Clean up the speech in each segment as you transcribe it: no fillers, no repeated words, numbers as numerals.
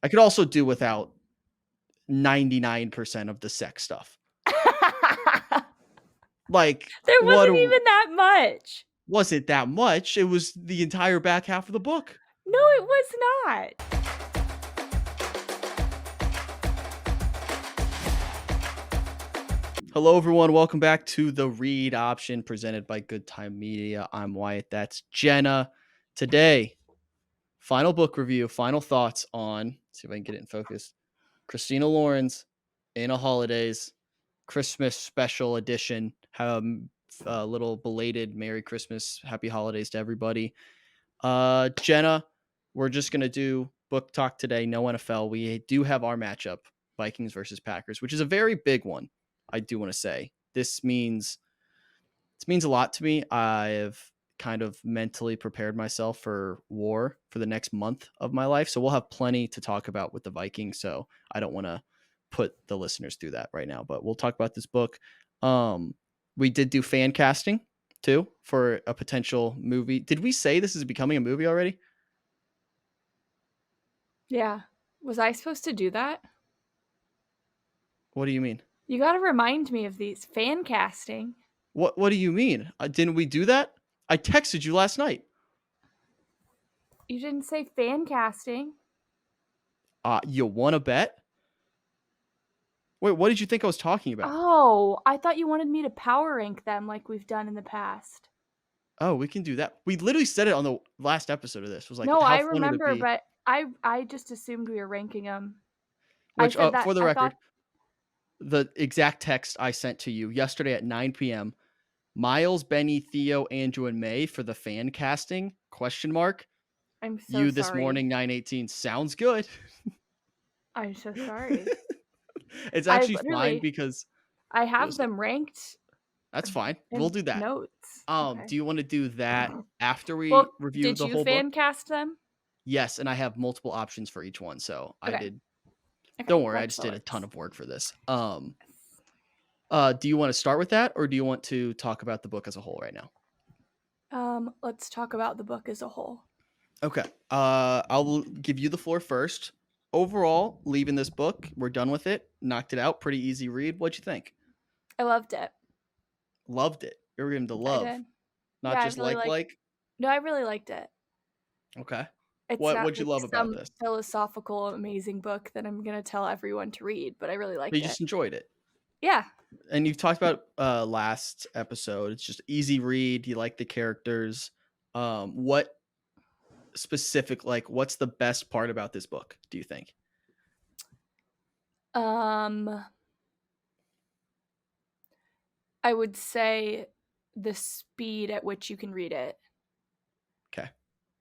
I could also do without 99% of the sex stuff. Like, There what wasn't even that much. was it that much? It was the entire back half of the book. No, it was not. Hello, everyone. Welcome back to the Read Option presented by Good Time Media. I'm Wyatt. That's Jenna. Today, final book review, final thoughts on, see if I can get it in focus, Christina Lauren's A Holidaze Christmas special edition. A little belated Merry Christmas, Happy Holidays to everybody. Jenna, we're just going to do book talk today. No NFL. We do have our matchup, Vikings versus Packers, which is a very big one. I do want to say this means a lot to me. I've kind of mentally prepared myself for war for the next month of my life. So we'll have plenty to talk about with the Vikings. So I don't want to put the listeners through that right now, but we'll talk about this book. We did do fan casting too for a potential movie. Did we say this is becoming a movie already? Yeah. Was I supposed to do that? What do you mean? You gotta remind me of these. Fan casting. What do you mean? Didn't we do that? I texted you last night. You didn't say fan casting. You want to bet? Wait, what did you think I was talking about? Oh, I thought you wanted me to power rank them like we've done in the past. Oh, we can do that. We literally said it on the last episode of this. It was like, No, how I fun would it remember, be? but I just assumed we were ranking them. I Which, said that for the I thought record, the exact text I sent to you yesterday at 9 p.m. Miles, Benny, Theo, Andrew, and May for the fan casting? Question mark. I'm so You this sorry. morning 9:18 sounds good. I'm so sorry. It's I actually fine literally because I it have was, them ranked that's fine. We'll in do that. notes. Okay. Do you want to do that after we Well, review did the you whole book? fan cast them? Yes, and I have multiple options for each one. So I Okay. did. Okay, Don't worry, I that just still did a ton works. of work for this. Do you want to start with that, or do you want to talk about the book as a whole right now? Let's talk about the book as a whole. Okay. I'll give you the floor first. Overall, leaving this book, we're done with it. Knocked it out. Pretty easy read. What'd you think? I loved it. Loved it. You're going to I love, did. not Yeah, I just really liked. like. No, I really liked it. Okay. It's not What'd you like love about some this? philosophical, amazing book that I'm gonna tell everyone to read, but I really But liked you it. just enjoyed it. Yeah. And you've talked about last episode. It's just easy read. You like the characters. What specific, like, what's the best part about this book, do you think? Um, I would say the speed at which you can read it. Okay.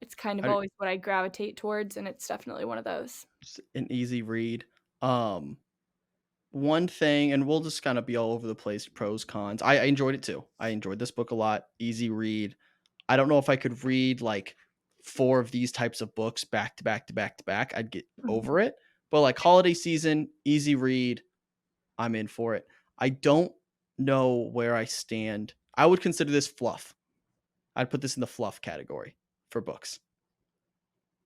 It's kind of How do, always what I gravitate towards, and it's definitely one of those. just an easy read. Um, One thing, and we'll just kind of be all over the place, pros, cons. I enjoyed it too. I enjoyed this book a lot. Easy read. I don't know if I could read like 4 of these types of books back to back to back to back. I'd get over Mhm. it. But like holiday season, easy read. I'm in for it. I don't know where I stand. I would consider this fluff. I'd put this in the fluff category for books.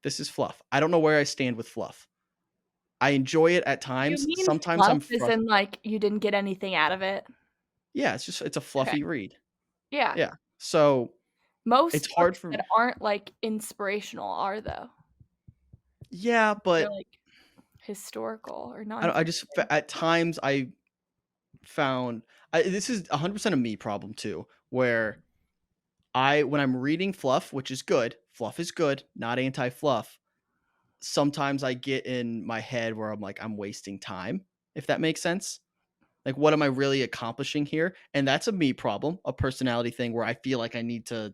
This is fluff. I don't know where I stand with fluff. I enjoy it at Do you times. mean Sometimes fluff I'm as in, like, you didn't get anything out of it? yeah, it's a Okay. fluffy read. Yeah. Yeah. So it's Most hard books for that me. aren't, like, inspirational are, though. Yeah, They're, but like, historical or I just nonfiction. at times I found this is 100% a me problem too, where when I'm reading fluff, which is good, fluff is good, not anti-fluff. Sometimes I get in my head where I'm like, I'm wasting time, if that makes sense. Like, what am I really accomplishing here? And that's a me problem, a personality thing where I feel like I need to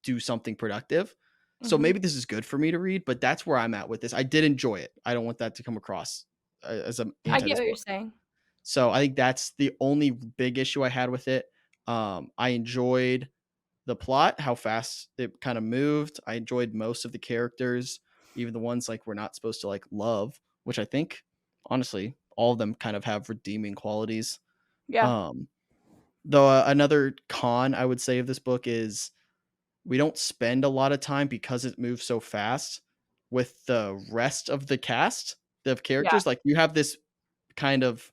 do something productive. So Mhm. maybe this is good for me to read, but that's where I'm at with this. I did enjoy it. I don't want that to come across as an I anti get this what you're book. saying. So I think that's the only big issue I had with it. I enjoyed the plot, how fast it kind of moved. I enjoyed most of the characters, even the ones like we're not supposed to like love, which I think honestly all of them kind of have redeeming qualities. Yeah. Um, though another con I would say of this book is we don't spend a lot of time because it moves so fast. with the rest of the cast of Yeah. characters. Like, you have this kind of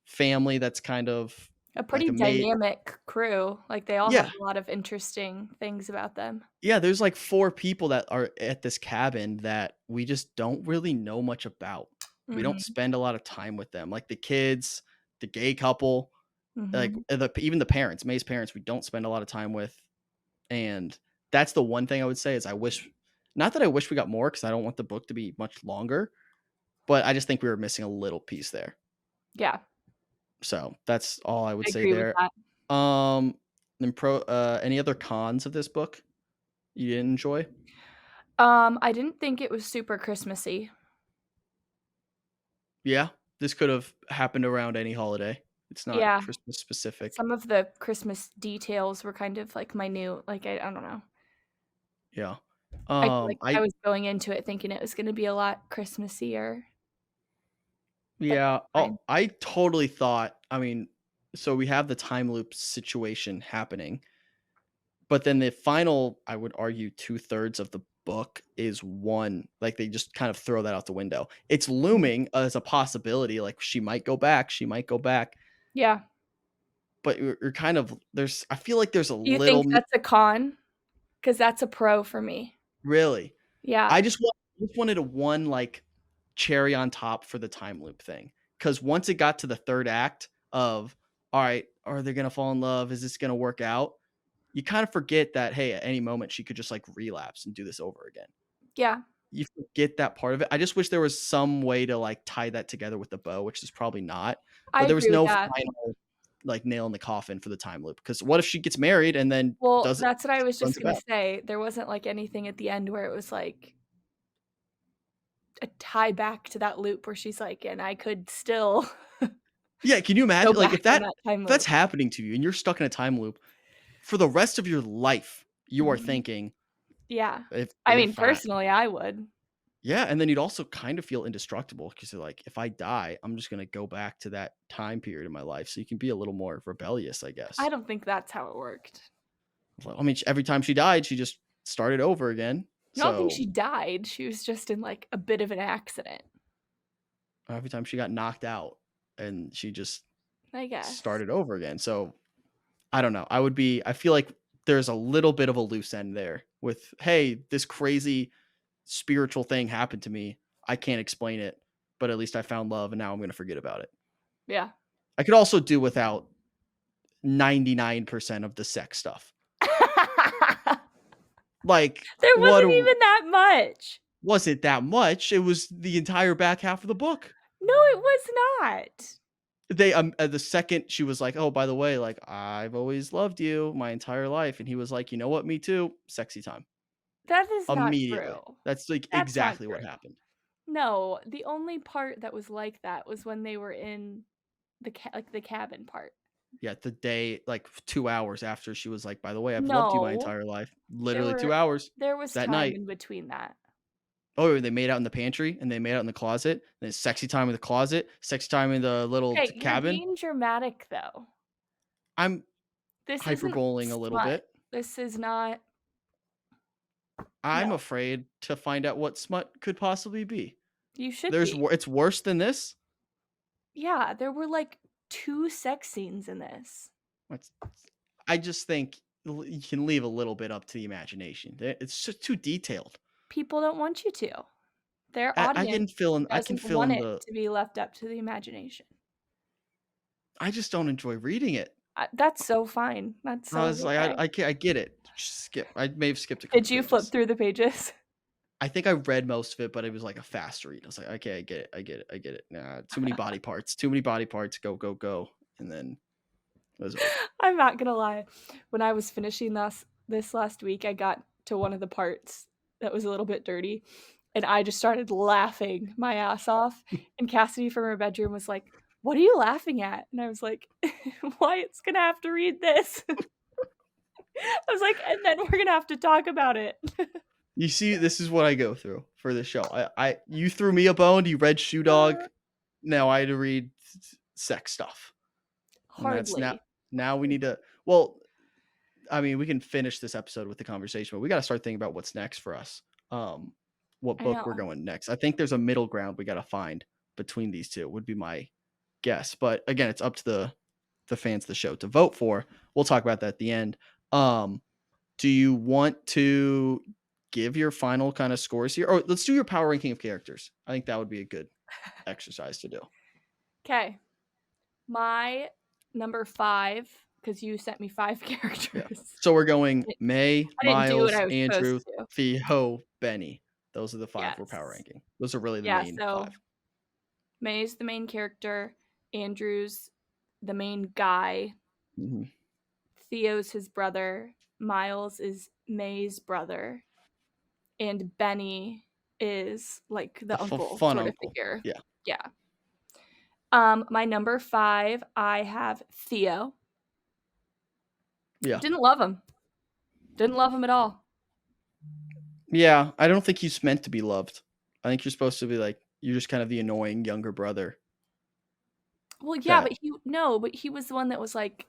family that's kind of A like pretty a maid. dynamic crew, like, they all have Yeah. a lot of interesting things about them. Yeah, there's like 4 people that are at this cabin that we just don't really know much about. We don't Mhm, spend a lot of time with them. Like the kids, the gay couple, like, mhm. even the parents, May's parents, we don't spend a lot of time with, and that's the one thing I would say is I wish, not that I wish we got more because I don't want the book to be much longer, but I just think we were missing a little piece there. Yeah, So, that's all I would I say agree with there. that. Um, then any other cons of this book you didn't enjoy? I didn't think it was super Christmassy. Yeah, this could have happened around any holiday. It's not Yeah, Christmas specific. some of the Christmas details were kind of, like, minute, like, I don't know. Yeah. I feel like I I was going into it thinking it was gonna be a lot Christmassier, but yeah, that's fine. I totally thought, I mean, so we have the time loop situation happening, but then the final, I would argue 2/3 of the book is one, like, they just kind of throw that out the window. It's Mhm. looming as a possibility, like, she might go back, Yeah. but you're kind of, there's, I feel like there's a Do you little think that's a con? 'Cause that's a pro for me. really. Yeah, I just wanted a one, like, cherry on top for the time loop thing. Because once it got to the 3rd act of, "Alright, are they gonna fall in love? Is this gonna work out?" You kind of forget that, hey, at any moment, she could just, like, relapse and do this over again. yeah, You forget that part of it. I just wish there was some way to, like, tie that together with the bow, which is probably not, I but there was agree with no that. final, like, nail in the coffin for the time loop. Because what if she gets married and then Well, does it, that's what I was runs just it gonna back? say, there wasn't, like, anything at the end where it was, like, a tie back to that loop where she's like, "And I could still Yeah, can you go imagine, like, back in that time if that's loop." happening to you and you're stuck in a time loop for the rest of your life, you are Mhm. thinking, Yeah. if I mean, I personally, I would. yeah, and then you'd also kind of feel indestructible because 'cause you're like, "If I die, I'm just gonna go back to that time period in my life," so you can be a little more rebellious, I I guess. don't think that's how it worked. Well, I mean, sh every time she died, she just started over again, I don't think so she died, she was just in, like, a bit of an accident, every time she got knocked out, and she just I guess. started over again, so I don't know. I feel like there's a little bit of a loose end there with, "Hey, this crazy spiritual thing happened to me. I can't explain it, but at least I found love and now I'm gonna forget about it." Yeah. I could also do without 99% of the sex stuff. Like, There what wasn't a even that much. was it that much? It was the entire back half of the book. No, it was not. The second she was like, "Oh, by the way, like, I've always loved you my entire life," and he was like, "You know what? Me too." Sexy time. That is not Immediately. true. That's, like, That's not exactly what true. happened. No, the only part that was like that was when they were in the cabin part. Yeah, the day, like, 2 hours after she was like, "By the way, I've loved you my No, entire life." there Literally 2 were hours there was that time night. in between that. Oh, they made out in the pantry, and they made out in the closet, and it's sexy time in the closet, sexy time in the little Okay, you're cabin. being dramatic, though. I'm This isn't hyperboling a little smut. bit. This is not I'm no, afraid to find out what smut could possibly be. you should There's be. wor It's worse than this? Yeah, there were, like, 2 sex scenes in this. It's I just think you can leave a little bit up to the imagination. It's just too detailed. People don't want you to. Their audience I can doesn't fill want in it the to be left up to the imagination. I just don't enjoy reading it. That's so fine. That's I so was like, okay. I get it. Just skip. I may have skipped a couple Did you flip pages. through the pages? I think I read most of it, but it was like a fast read. I was like, "Okay, I get it. Nah, too many body parts, too many body parts. Go, go, go." And then it was over. I'm not gonna lie. When I was finishing this last week, I got to one of the parts that was a little bit dirty, and I just started laughing my ass off, and Cassidy from her bedroom was like, "What are you laughing at?" And I was like, "Wyatt's gonna have to read this." I was like, "And then we're gonna have to talk about it." You see, this is what I go through for this show. You threw me a bone. You read Shoe Dog. Now I had to read sex stuff, and that's Hardly. now we need to. Well, I mean, we can finish this episode with the conversation, but we got to start thinking about what's next for us. Um, what I book we're know. going next. I think there's a middle ground we got to find between these two, would be my guess. But again, it's up to the fans of the show to vote for. We'll talk about that at the end. Do you want to give your final kind of scores here? Or let's do your power ranking of characters. I think that would be a good exercise to do. Okay. My number 5, because you sent me 5 Yeah. characters. So we're going May, I didn't do what Miles, I was supposed Andrew, to. Theo, Benny. Those are the 5 we're power Yes. ranking. Those are really the Yeah, main so 5. May's the main character, Andrew's the main guy, Mhm. Theo's his brother, Miles is May's brother, and Benny is like The the uncle fun sort of uncle. figure. Yeah. Yeah. My number 5, I have Theo. Yeah. Didn't love him. Didn't love him at all. Yeah. I don't think he's meant to be loved. I think you're supposed to be like, you're just kind of the annoying younger brother. Well, yeah, That, but he was the one that was like,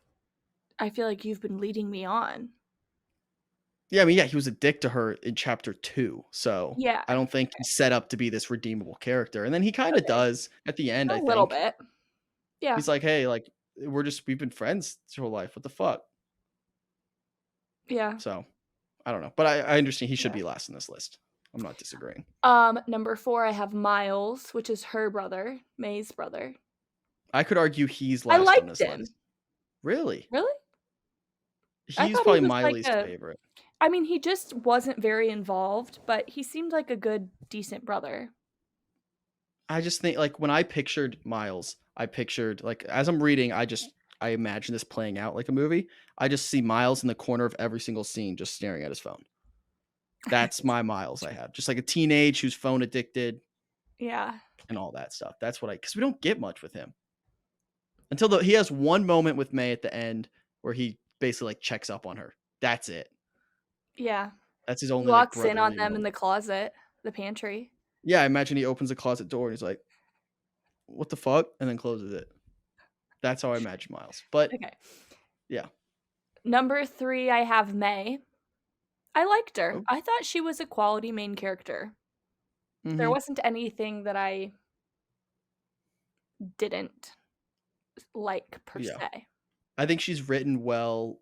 I feel like you've been leading me on. yeah, I mean, yeah, he was a dick to her in chapter 2. So Yeah. I don't think he's set up to be this redeemable character. And then he kind of Okay. does at the end, A I little think. bit. Yeah. He's like, hey, like, we've been friends this whole life. What the fuck? Yeah. So I don't know. But I understand he should Yeah. be last in this list. I'm not disagreeing. Number 4, I have Miles, which is her brother, May's brother. I could argue he's I last on liked this him. list. Really? Really? I He's thought he probably was my like least favorite. I mean, he just wasn't very involved, but he seemed like a good, decent brother. I just think like when I pictured Miles, I pictured like as I'm reading, I imagine this playing out like a movie. I just see Miles in the corner of every single scene just staring at his phone. That's my Miles I have. Just like a teenage who's phone addicted Yeah. and all that stuff. That's what I because we don't get much with him. He has one moment with May at the end where he basically like checks up on her. That's it. Yeah. That's his He only like walks in on brotherly them in moment. the closet, the pantry. Yeah, I imagine he opens the closet door and he's like, "What the fuck?" and then closes it. That's how I imagine Miles. But Okay. yeah. Number 3, I have May. I liked her. Oh, I thought she was a quality main character. There mhm. wasn't anything that I didn't like per Yeah. se. I think she's written well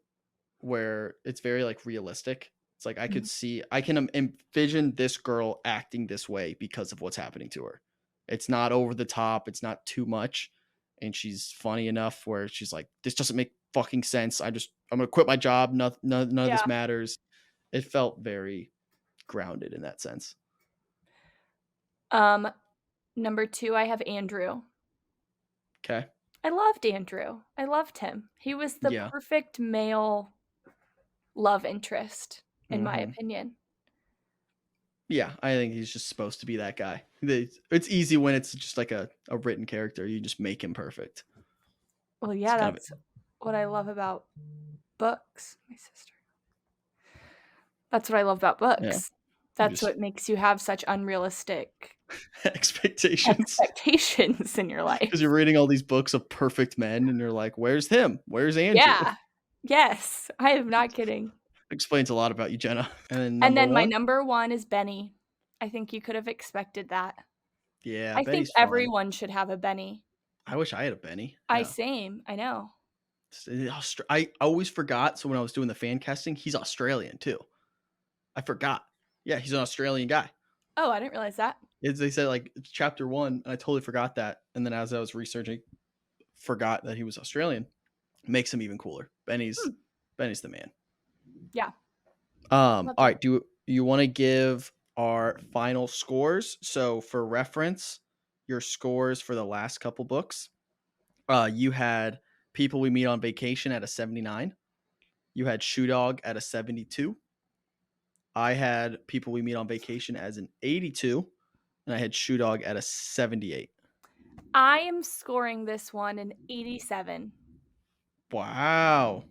where it's very like realistic. It's like Mhm. I can envision this girl acting this way because of what's happening to her. It's not over the top, it's not too much, and she's funny enough where she's like, "This doesn't make fucking sense. I'm gonna quit my job. None of this Yeah. matters." It felt very grounded in that sense. Um, Number 2, I have Andrew. Okay. I loved Andrew. I loved him. He was the Yeah. perfect male love interest, in my Hmm. opinion. Yeah, I think he's just supposed to be that guy. It's easy when it's just like a written character. You just make him perfect. Well, It's yeah, kind of that's what I love about books. My sister. That's what I love about yeah. books. You That's just what makes you have such unrealistic expectations expectations in your because life. you're reading all these books of perfect men, and you're like, "Where's him? Where's Andrew?" Yeah. Yes, I am not kidding. Explains a lot about you, Jenna. And then And number then my one, number 1 is Benny. I think you could have expected that. yeah, I think Benny's fun. everyone should have a Benny. I wish I had a Benny. I Yeah, same, I know. I always forgot. So when I was doing the fan casting, he's Australian too. I forgot. Yeah, he's an Australian guy. Oh, I didn't realize that. They said like it's chapter 1, and I totally forgot that. And then as I was researching, forgot that he was Australian. Makes him even cooler. Hmm. Benny's the man. Yeah, All loved him. right. Do you want to give our final scores? So for reference, your scores for the last couple books. You had People We Meet on Vacation at a 79. You had Shoe Dog at a 72. I had People We Meet on Vacation as an 82, and I had Shoe Dog at a 78. I am scoring this one an 87. Wow.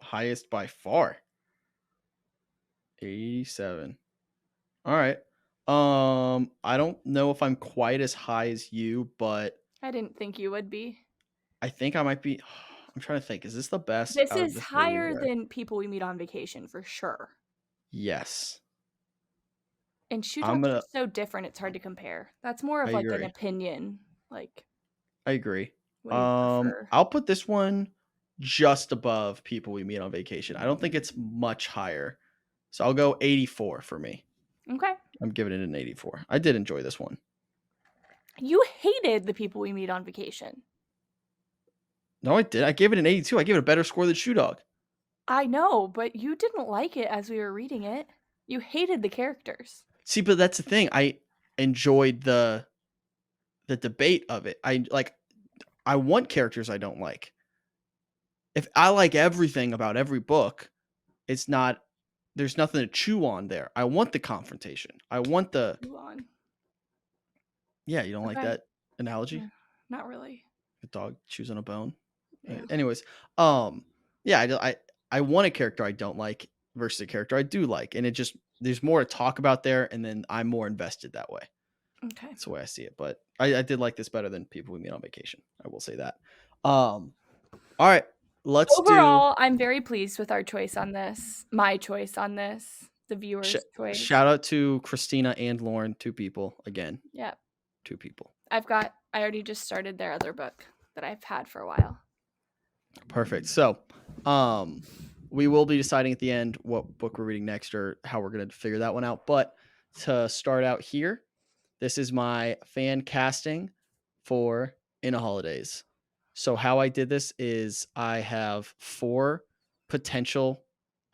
Highest by far. 87. All right. I don't know if I'm quite as high as you, but I didn't think you would be. I think I might be. I'm trying to think. Is this the best This out of is the 3 we've higher read? than People We Meet on Vacation for sure. Yes. And Shoe I'm Dog's gonna. just so different, it's hard to compare. That's more I of, like, an agree. opinion, like, I agree. what do you prefer? I'll put this one just above People We Meet on Vacation. I don't think it's much higher. So I'll go 84 for me. Okay. I'm giving it an 84. I did enjoy this one. You hated The People We Meet on Vacation. No, I did. I gave it an 82. I gave it a better score than Shoe Dog. I know, but you didn't like it as we were reading it. You hated the characters. See, but that's the thing. I enjoyed the debate of it. I want characters I don't like. If I like everything about every book, it's not there's nothing to chew on there. I want the confrontation. I want the Move on. yeah, you don't like Okay. that analogy? No, not really. A dog chews on a bone. Yeah. Anyways, um yeah, I want a character I don't like versus a character I do like. And it just there's more to talk about there and then I'm more invested that way. Okay. That's the way I see it. But I did like this better than People We Meet on Vacation. I will say that. Um all right, let's do Overall, I'm very pleased with our choice on this. My choice on this. The viewer's choice. shout out to Christina and Lauren, two people again, Yeah. two people. I already just started their other book that I've had for a while. Perfect. So, we will be deciding at the end what book we're reading next or how we're going to figure that one out. But to start out here, this is my fan casting for In a Holidaze. So, how I did this is I have 4 potential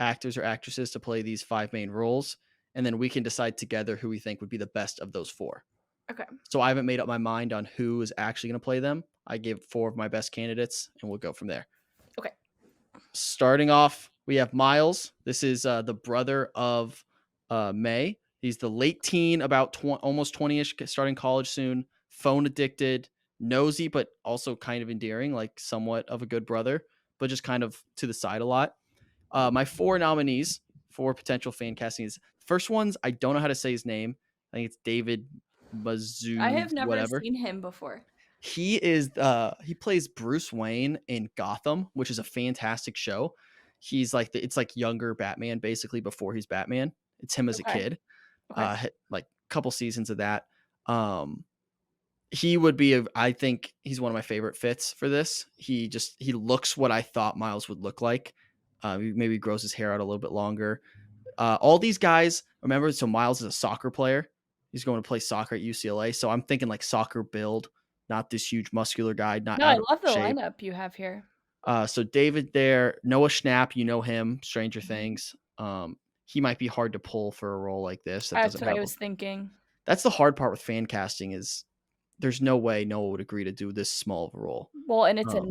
actors or actresses to play these 5 main roles, and then we can decide together who we think would be the best of those 4. Okay. So, I haven't made up my mind on who is actually going to play them. I gave 4 of my best candidates, and we'll go from there. Okay. Starting off, we have Miles. This is the brother of May. He's the late teen, about almost 20-ish, starting college soon, phone addicted, nosy, but also kind of endearing, like somewhat of a good brother, but just kind of to the side a lot. My 4 nominees for potential fan casting is first ones, I don't know how to say his name. I think it's David I Mazouz, have never whatever. seen him before. He plays Bruce Wayne in Gotham, which is a fantastic show. He's like it's like younger Batman basically before he's Batman. It's him as a Okay. kid. Okay. Like a couple seasons of that. He would be I think he's one of my favorite fits for this. He looks what I thought Miles would look like. He maybe grows his hair out a little bit longer. All these guys, remember, so Miles is a soccer player. He's going to play soccer at UCLA. So I'm thinking like soccer build, not this huge muscular guy, not No, I out of love the shape. lineup you have here. So David there, Noah Schnapp, you know him, Stranger Mhm. Things. He might be hard to pull for a role like this. That That's doesn't what I have. was thinking. That's the hard part with fan casting is there's no way Noah would agree to do this small of a role. Well, and Um,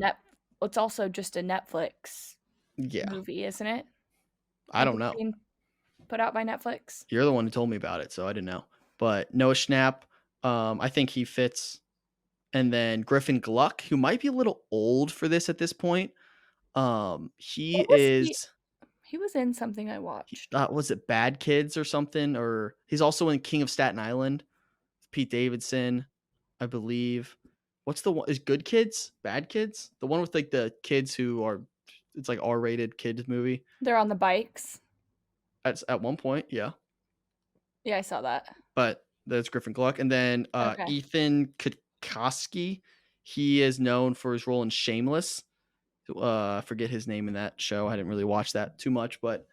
it's also just a Netflix yeah, movie, isn't it? I Like don't it's know. being put out by Netflix. You're the one who told me about it, so I didn't know. But Noah Schnapp, I think he fits. And then Griffin Gluck, who might be a little old for this at this point. He What was he? is He was in something I watched. was it Bad Kids or something? Or he's also in King of Staten Island. Pete Davidson, I believe. What's the one? Is Good Kids? Bad Kids? The one with like the kids who are it's like R-rated kids movie. They're on the bikes. At one point, yeah. Yeah, I saw that. But that's Griffin Gluck. And then Okay. Ethan Koski, he is known for his role in Shameless. I forget his name in that show. I didn't really watch that too much, but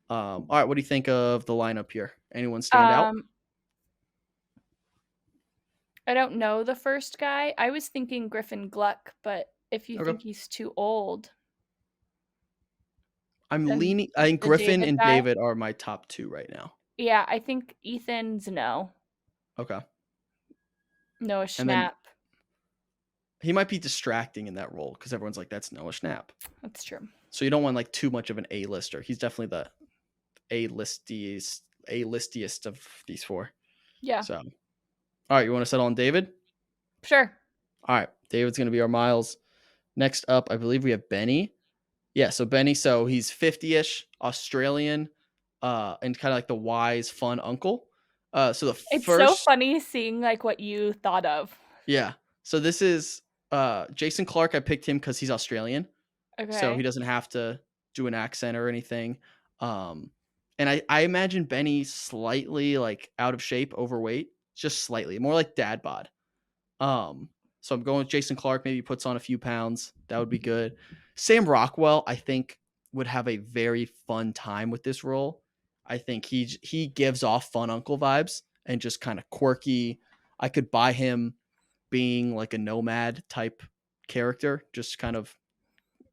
all right. What do you think of the lineup here? Anyone stand out? I don't know the first guy. I was thinking Griffin Gluck, but if you Okay. think he's too old, I'm then leaning. I think the Griffin David and guy. David are my top 2 right now. Yeah, I think Ethan's no. Okay. Noah And then Schnapp. he might be distracting in that role because everyone's like, that's Noah Schnapp. That's true. So you don't want like too much of an A-lister. He's definitely the A-listiest of these 4. Yeah. So, all right, you want to settle on David? Sure. All right, David's going to be our Miles. Next up, I believe we have Benny. Yeah, so Benny, so he's 50-ish, Australian, and kind of like the wise, fun uncle. So the It's so first, funny seeing like what you thought of. yeah. So this is Jason Clark. I picked him because he's Australian, so he Okay. doesn't have to do an accent or anything. And I imagine Benny slightly, like, out of shape, overweight, just slightly, more like dad bod. So I'm going with Jason Clarke, maybe puts on a few pounds. That would be good. Sam Rockwell, I think, would have a very fun time with this role. I think he gives off fun uncle vibes and just kind of quirky. I could buy him being like a nomad type character, just kind of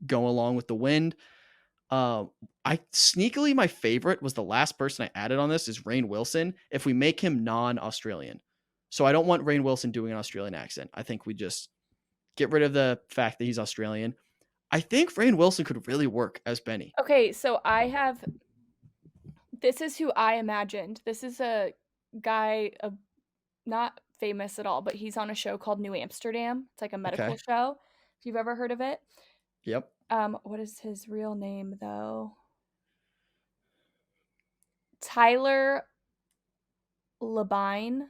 go along with the wind. Uh, I sneakily my favorite was the last person I added on this is Rainn Wilson. If we make him non-Australian, so I don't want Rainn Wilson doing an Australian accent. I think we just get rid of the fact that he's Australian. I think Rainn Wilson could really work as Benny. Okay, so this is who I imagined. This is a guy, not famous at all, but he's on a show called New Amsterdam. It's like a medical Okay. show. If you've ever heard of it. Yep. What is his real name though? Tyler Labine.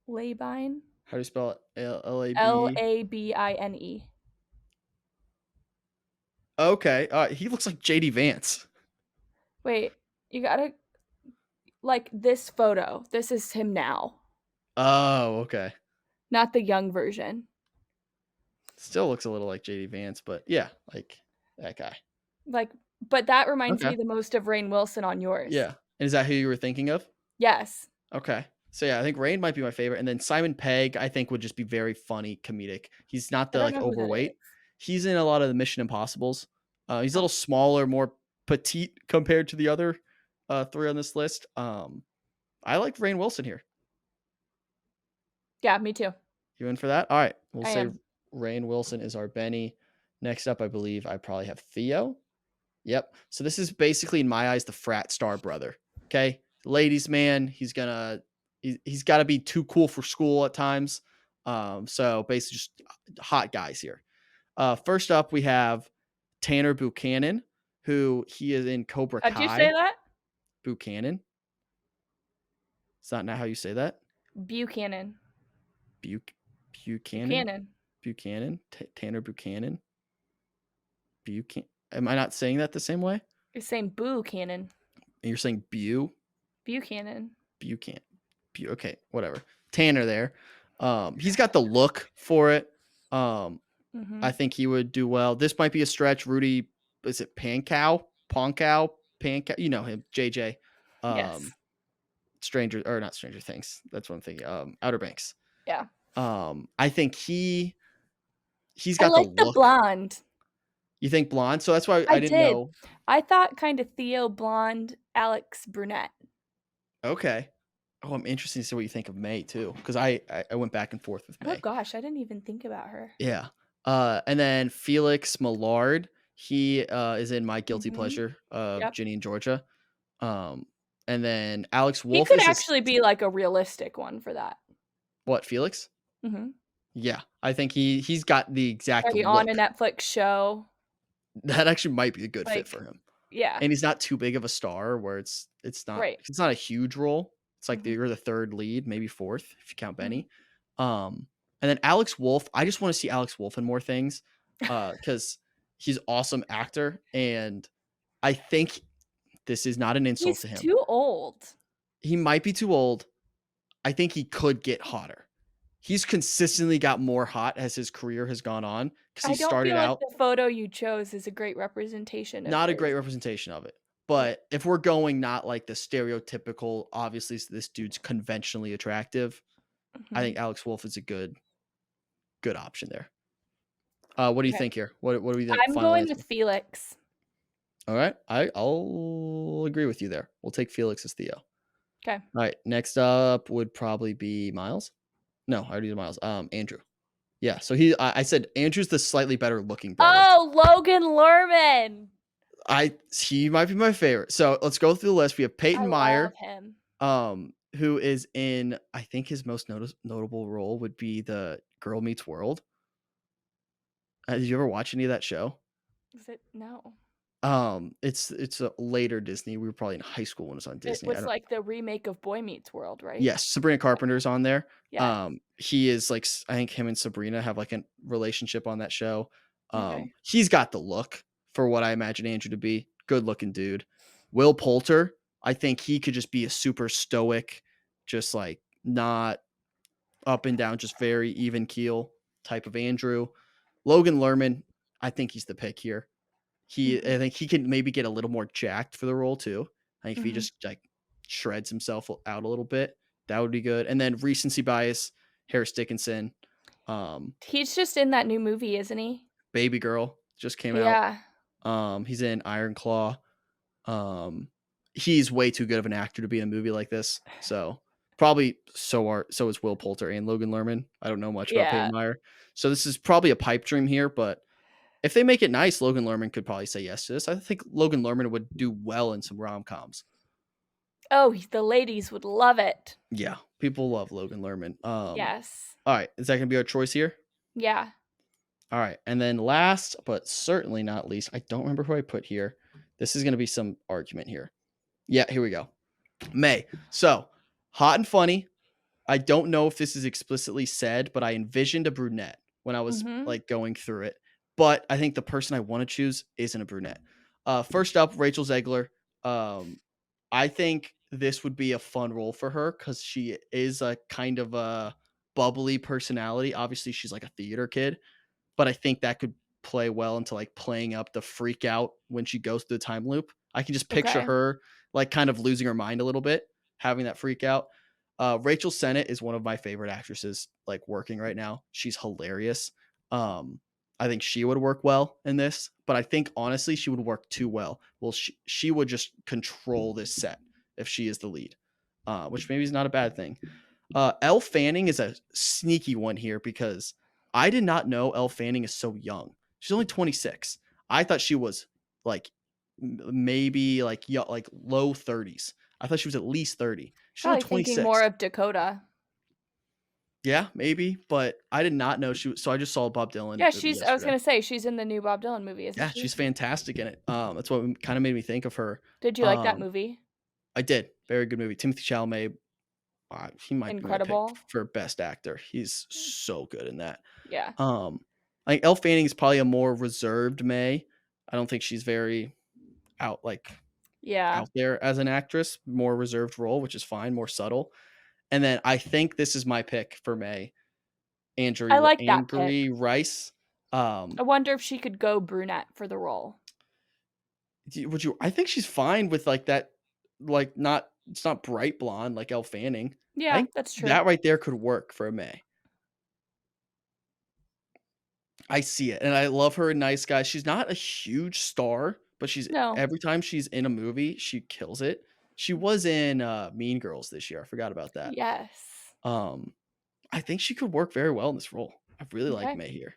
Labine? How do you spell it? L-A-B. Labine. Okay. He looks like JD Vance. Wait, you gotta like this photo. This is him now, Oh, okay. not the young version. Still looks a little like JD Vance, but yeah, like that guy. Like, but that reminds Okay. me the most of Rainn Wilson on yours. Yeah. And is that who you were thinking of? Yes. Okay. So yeah, I think Rain might be my favorite, and then Simon Pegg I think would just be very funny, comedic. He's not I the don't like know who that is. overweight. He's in a lot of the Mission Impossibles. He's a Oh, little smaller, more petite compared to the other three on this list. I like Rain Wilson here. yeah, me too. You in for that? All right, we'll I say am. Rain Wilson is our Benny. Next up, I believe I probably have Theo. Yep. So this is basically, in my eyes, the frat star brother. Okay, ladies' man. He's got to be too cool for school at times. So basically, just hot guys here. First up, we have Tanner Buchanan, who he is in Cobra How'd you say Kai. that? Buchanan. Is that not how you say that? Buchanan. Buchanan. Buchanan. Buchanan. Tanner Buchanan. Buchanan. Am I not saying that the same way? You're saying Buchanan. And you're saying Buchanan. Buchanan. Okay, whatever. Tanner there. He's got the look for it. I think he would do well. This might be a stretch. Rudy, is it Pankow? Ponkow? Pankow? You know him, JJ. Yes. Stranger or not Stranger Things. That's what I'm thinking. Outer Banks. Yeah. I think he's I got the like the look. blonde. You think blonde? So that's why I I didn't did. know. I thought kind of Theo blonde, Alex brunette. Okay. Oh, I'm interested to see what you think of May too, because I went back and forth with Oh May. gosh, I didn't even think about her. Yeah. And then Felix Millard, he is in my guilty Mhm. pleasure of Yep. Ginny and Georgia. And then Alex He Wolf could is actually be like a realistic one for that. what, Felix? Mhm. Yeah, I think he's got the exact Like on a look. Netflix show. That actually might be a good fit Like, for him. yeah. And he's not too big of a star where Right. it's not a huge role. It's like Mhm. you're the third lead, maybe fourth if you count Mhm. Benny. And then Alex Wolf, I just want to see Alex Wolf in more things because he's awesome actor, and I think this is not an insult He's to him. too old. He might be too old. I think he could get hotter. He's consistently got more hot as his career has gone on because he I don't started feel like out the photo you chose is a great representation of not a his. great representation of it. Yeah. But if we're going not like the stereotypical, obviously this dude's conventionally attractive, I think Mhm. Alex Wolf is a good option there. What do you Okay. think here? What do we think? I'm Final going answer. with Felix. All right, I'll agree with you there. We'll take Felix as Theo. All Okay. right, next up would probably be Miles. No, I already did Miles. Andrew. Yeah, so I said Andrew's the slightly better looking brother. Oh, Logan Lerman. He might be my favorite. So let's go through the list. We have I Peyton love Meyer, him. who is in, I think his most notable role would be the Girl Meets World. Did you ever watch any of that show? Is it? No. It's a later Disney. We were probably in high school when it was on It Disney. I was don't. like the remake of Boy Meets World, right? Yes, Sabrina Carpenter's on there. Yes. He is like, I think him and Sabrina have like a relationship on that show. Okay. He's got the look for what I imagine Andrew to be. Good looking dude. Will Poulter, I think he could just be a super stoic, just like not up and down, just very even keel type of Andrew. Logan Lerman, I think he's the pick here. I Mhm. think he can maybe get a little more jacked for the role too. I think if he Mhm. just like shreds himself out a little bit, that would be good. And then recency bias, Harris Dickinson, He's just in that new movie, isn't he? Baby Girl just came out. Yeah. He's in Iron Claw. Um, he's way too good of an actor to be in a movie like this. So probably so is Will Poulter and Logan Lerman. I don't know much about Peyton Yeah. Meyer. So this is probably a pipe dream here, but if they make it nice, Logan Lerman could probably say yes to this. I think Logan Lerman would do well in some rom-coms. Oh, the ladies would love it. Yeah, people love Logan Lerman. Yes. All right, is that gonna be our choice here? Yeah. All right, and then last but certainly not least, I don't remember who I put here. This is gonna be some argument here. Yeah, here we go. May. So hot and funny. I don't know if this is explicitly said, but I envisioned a brunette when I was Mhm. like going through it. But I think the person I want to choose isn't a brunette. First up, Rachel Zegler. Um, I think this would be a fun role for her because she is a kind of a bubbly personality. Obviously, she's like a theater kid, but I think that could play well into like playing up the freak out when she goes through the time loop. I can just picture Okay. her like kind of losing her mind a little bit, having that freak out. Rachel Sennett is one of my favorite actresses like working right now. She's hilarious. Um, I think she would work well in this, but I think honestly she would work too well. Well, she would just control this set if she is the lead, which maybe is not a bad thing. Elle Fanning is a sneaky one here because I did not know Elle Fanning is so young. She's only 26. I thought she was like maybe like like low 30s. I thought she was at least 30. She's only Probably thinking more 26. of Dakota. Yeah, maybe, but I did not know she was. So I just saw a Bob Dylan Yeah, movie I was yesterday. gonna say she's in the new Bob Dylan movie, isn't Yeah, she? she's fantastic in it. That's what kind of made me think of her. Did you like that Um, movie? I did. Very good movie. Timothy Chalamet, he might be my pick Incredible. for best actor. He's so good in that. Yeah. I think Elle Fanning is probably a more reserved May. I don't think she's very like Yeah. out there as an actress, more reserved role, which is fine, more subtle. And then I think this is my pick for May, I like that pick. Angry Rice. I wonder if she could go brunette for the role. Would you? I think she's fine with like that, like not it's not bright blonde like Elle Fanning. I Yeah, think that's true. that right there could work for a May. I see it, and I love her in Nice Guys. She's not a huge star, but she's No. every time she's in a movie, she kills it. She was in Mean Girls this year. I forgot about that. Yes. Um, I think she could work very well in this role. I really like Okay. May here.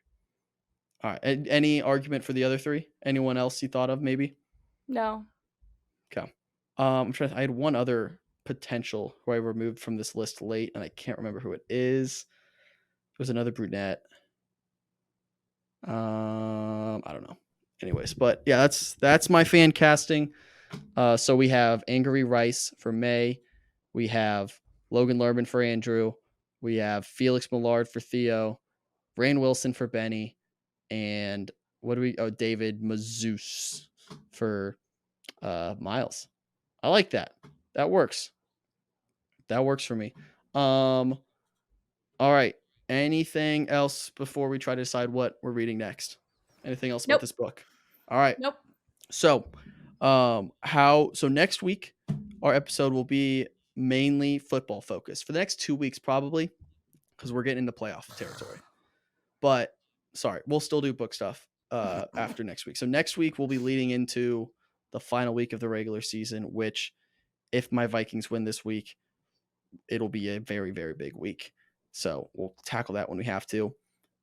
All right. Any argument for the other three? Anyone else you thought of? Maybe. No. Okay. I'm trying. I had one other potential who I removed from this list late, and I can't remember who it is. It was another brunette. I don't know. Anyways, but yeah, that's my fan casting. So we have Angry Rice for May. We have Logan Lerman for Andrew. We have Felix Millard for Theo. Rainn Wilson for Benny. And what do we? Oh, David Mazouz for Miles. I like that. That works. That works for me. All right. Anything else before we try to decide what we're reading next? Anything else about Nope. this book? All right. Nope. So, so next week our episode will be mainly football focused for the next 2 weeks probably because we're getting into playoff territory. But sorry, we'll still do book stuff after next week. So next week we'll be leading into the final week of the regular season, which if my Vikings win this week, it'll be a very, very big week. So we'll tackle that when we have to.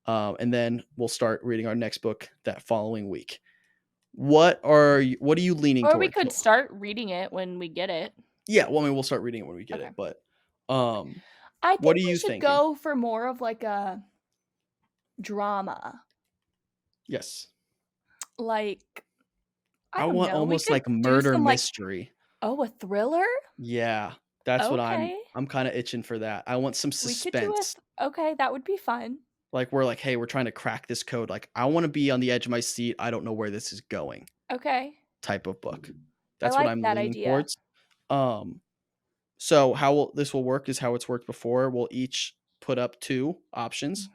And then we'll start reading our next book that following week. What are you leaning Or we towards? could start reading it when we get it. Yeah, well, I mean, we'll start reading it when we get Okay. it, but I what are think we you should thinking? go for more of like a drama. Yes. Like, I I don't want know. We almost could like do murder some like, mystery. oh, a thriller? Yeah, that's what I'm Okay. I'm kind of itching for that. I want some We could do suspense. okay, that would be fun. Like we're like, hey, we're trying to crack this code. Like I want to be on the edge of my seat. I don't know where this is going. Okay. Type of book. I That's what like I'm that leaning idea. towards. So how this will work is how it's worked before. We'll each put up 2 options.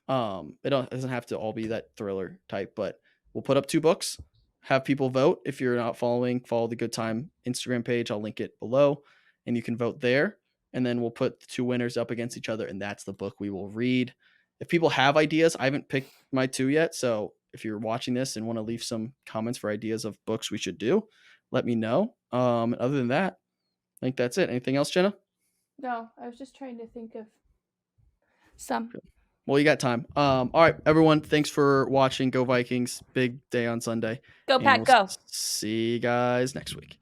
It doesn't have to all be that thriller type, but we'll put up 2 books, have people vote. If you're not following, follow the Good Time Instagram page. I'll link it below, and you can vote there. And then we'll put the 2 winners up against each other, and that's the book we will read. If people have ideas, I haven't picked my 2 yet. So if you're watching this and want to leave some comments for ideas of books we should do, let me know. Other than that, I think that's it. Anything else, Jenna? No, I was just trying to think of some. Well, you got time. All right, everyone. Thanks for watching. Go Vikings. Big day on Sunday. Go, And Pack, we'll go. see you guys next week.